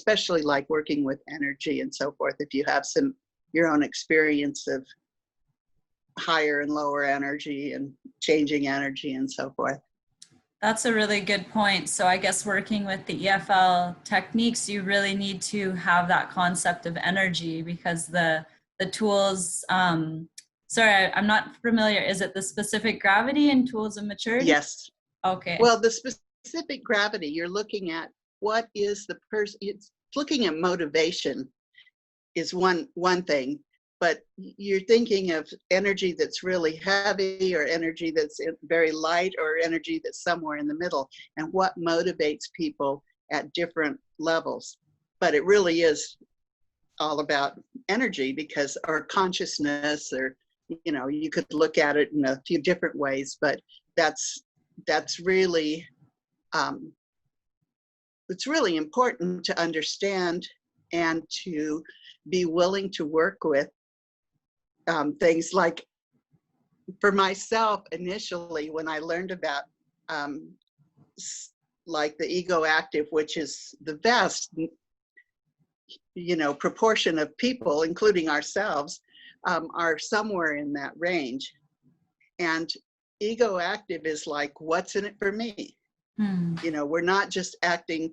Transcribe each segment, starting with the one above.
especially like working with energy and so forth, if you have your own experience of higher and lower energy and changing energy and so forth. That's a really good point. So I guess working with the EFL techniques, you really need to have that concept of energy, because the tools, sorry, I'm not familiar. Is it the specific gravity and tools of maturity? Yes. Okay. Well, the specific gravity, you're looking at what is the person, it's looking at motivation is one thing, but you're thinking of energy that's really heavy or energy that's very light or energy that's somewhere in the middle, and what motivates people at different levels. But it really is all about energy, because our consciousness, or, you know, you could look at it in a few different ways, but that's really, it's really important to understand and to be willing to work with things like, for myself, initially, when I learned about like the ego active, which is the vast, you know, proportion of people, including ourselves, are somewhere in that range. And ego active is like, what's in it for me? You know, we're not just acting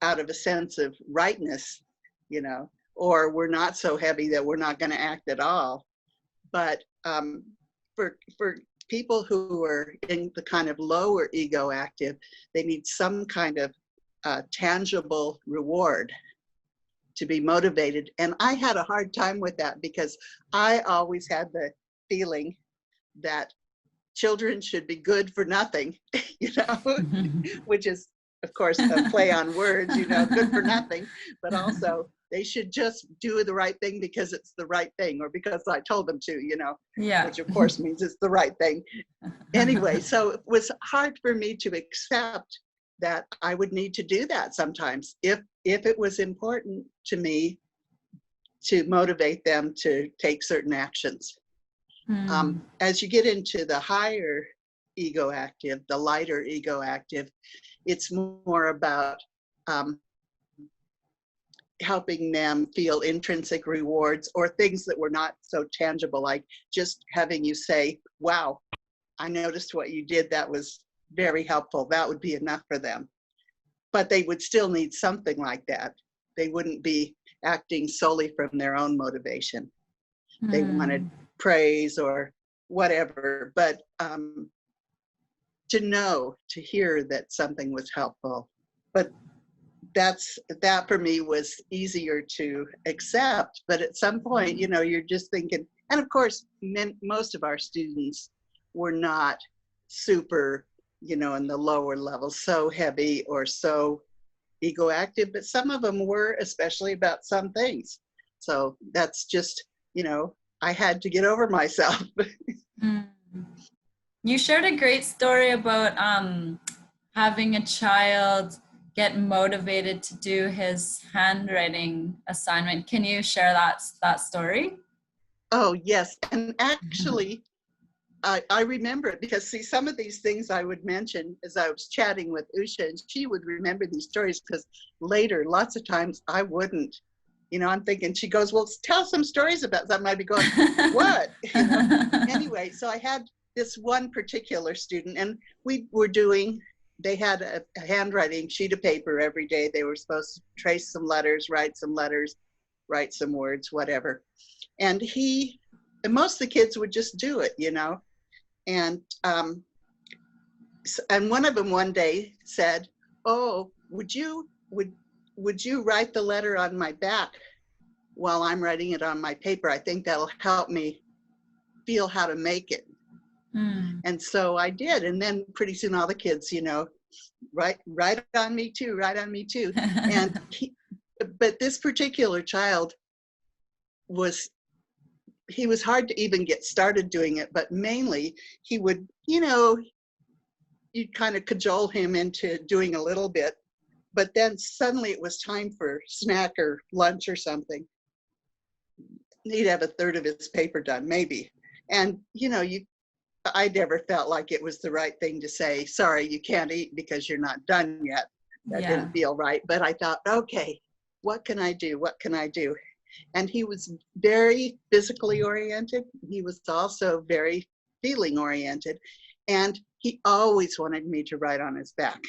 out of a sense of rightness, you know, or we're not so heavy that we're not going to act at all. But for people who are in the kind of lower ego active, they need some kind of tangible reward to be motivated. And I had a hard time with that, because I always had the feeling that children should be good for nothing, you know, which is, of course, a play on words, you know, good for nothing, but also they should just do the right thing because it's the right thing, or because I told them to, you know, Yeah. which of course means it's the right thing. Anyway, so it was hard for me to accept that I would need to do that sometimes if it was important to me to motivate them to take certain actions. As you get into the higher ego active, the lighter ego active, it's more about helping them feel intrinsic rewards, or things that were not so tangible, like just having you say, wow, I noticed what you did, that was very helpful. That would be enough for them. But they would still need something like that. They wouldn't be acting solely from their own motivation. They wanted praise or whatever, but to hear that something was helpful. But that for me was easier to accept. But at some point, you know, you're just thinking, and of course, most of our students were not super, you know, in the lower levels, so heavy or so ego active, but some of them were, especially about some things. So that's just, you know, I had to get over myself. You shared a great story about having a child get motivated to do his handwriting assignment. Can you share that story? Oh, yes. And actually, I remember it because, see, some of these things I would mention as I was chatting with Usha, and she would remember these stories, because later, lots of times I wouldn't. You know, I'm thinking, she goes, well, tell some stories about something. I'd be going, what? You know? Anyway, so I had this one particular student, and they had a handwriting sheet of paper every day. They were supposed to trace some letters, write some words, whatever. And most of the kids would just do it, you know. And one of them one day said, oh, would you write the letter on my back while I'm writing it on my paper? I think that'll help me feel how to make it. And so I did. And then pretty soon all the kids, you know, write on me too, write on me too. And but this particular child was hard to even get started doing it, but mainly he would, you know, you'd kind of cajole him into doing a little bit, but then suddenly it was time for snack or lunch or something. He'd have a third of his paper done, maybe. And, you know, I never felt like it was the right thing to say, sorry, you can't eat because you're not done yet. That didn't feel right. But I thought, okay, what can I do? What can I do? And he was very physically oriented. He was also very feeling oriented. And he always wanted me to write on his back.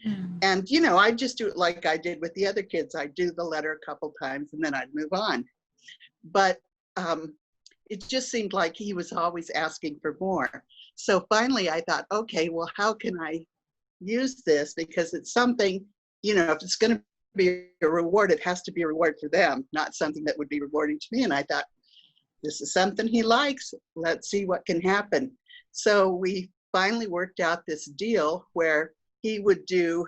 Mm. And, you know, I'd just do it like I did with the other kids. I'd do the letter a couple times and then I'd move on. But it just seemed like he was always asking for more. So finally I thought, okay, well, how can I use this? Because it's something, you know, if it's going to be a reward, it has to be a reward for them, not something that would be rewarding to me. And I thought, this is something he likes. Let's see what can happen. So we finally worked out this deal where he would do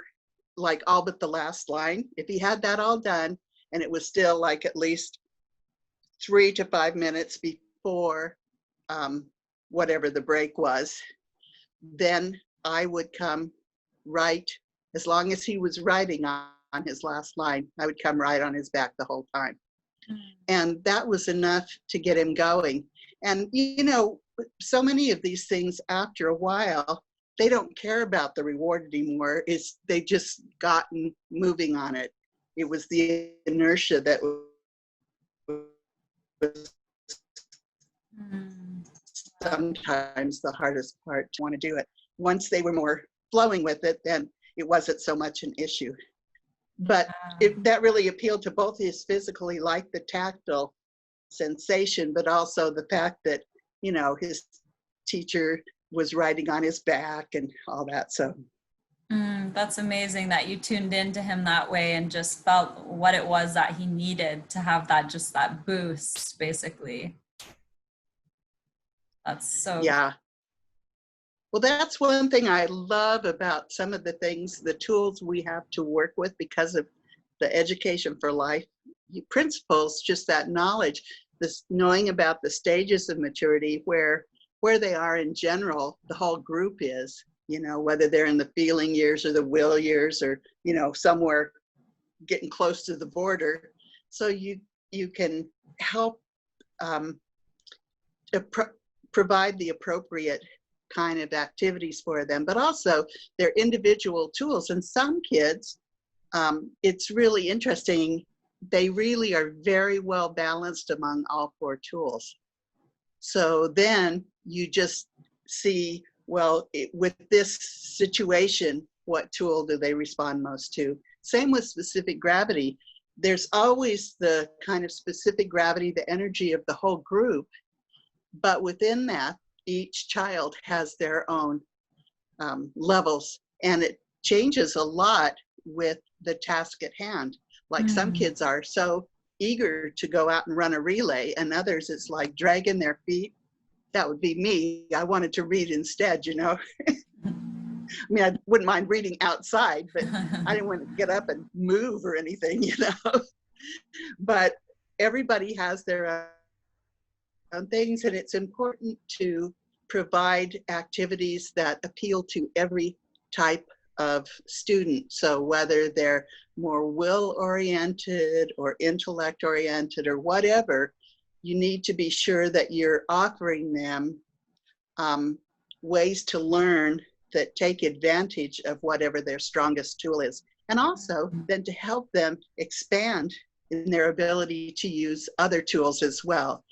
like all but the last line. If he had that all done and it was still like at least 3 to 5 minutes before whatever the break was, then I would come right, as long as he was writing on his last line, I would come right on his back the whole time. And that was enough to get him going. And, you know, so many of these things after a while, they don't care about the reward anymore. They just gotten moving on it. It was the inertia that was sometimes the hardest part to want to do it. Once they were more flowing with it, then it wasn't so much an issue. But that really appealed to both his physical, he liked the tactile sensation, but also the fact that, you know, his teacher was writing on his back and all that. So that's amazing that you tuned into him that way and just felt what it was that he needed to have that, just that boost, basically. That's so yeah. Well, that's one thing I love about some of the things, the tools we have to work with because of the Education for Life principles, just that knowledge, this knowing about the stages of maturity, where they are in general, the whole group is, you know, whether they're in the feeling years or the will years or, you know, somewhere getting close to the border. So you can help provide the appropriate kind of activities for them, but also their individual tools. And some kids, it's really interesting, they really are very well balanced among all 4 tools. So then you just see, well, with this situation, what tool do they respond most to? Same with specific gravity. There's always the kind of specific gravity, the energy of the whole group, but within that, each child has their own levels, and it changes a lot with the task at hand. Like some kids are so eager to go out and run a relay, and others it's like dragging their feet. That would be me. I wanted to read instead, you know. I mean, I wouldn't mind reading outside, but I didn't want to get up and move or anything, you know. But everybody has their own things, and it's important to provide activities that appeal to every type of student. So whether they're more will-oriented or intellect-oriented or whatever, you need to be sure that you're offering them ways to learn that take advantage of whatever their strongest tool is. And also then to help them expand in their ability to use other tools as well.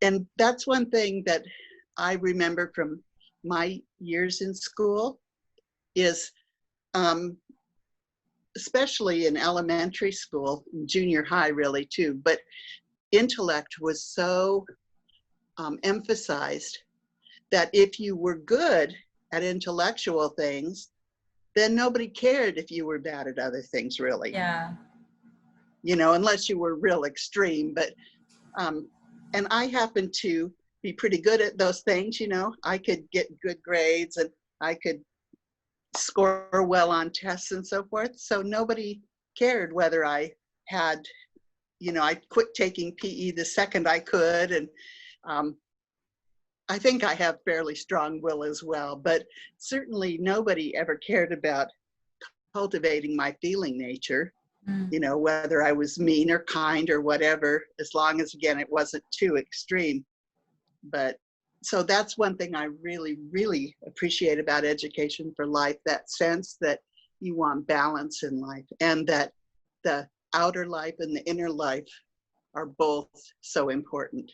And that's one thing that I remember from my years in school is, especially in elementary school, junior high really too, but intellect was so emphasized that if you were good at intellectual things, then nobody cared if you were bad at other things, really. Yeah. You know, unless you were real extreme. But and I happened to be pretty good at those things, you know. I could get good grades and I could score well on tests and so forth. So nobody cared whether I had, you know, I quit taking PE the second I could. And I think I have fairly strong will as well, but certainly nobody ever cared about cultivating my feeling nature, you know, whether I was mean or kind or whatever, as long as, again, it wasn't too extreme. But so that's one thing I really, really appreciate about Education for Life, that sense that you want balance in life, and that outer life and the inner life are both so important.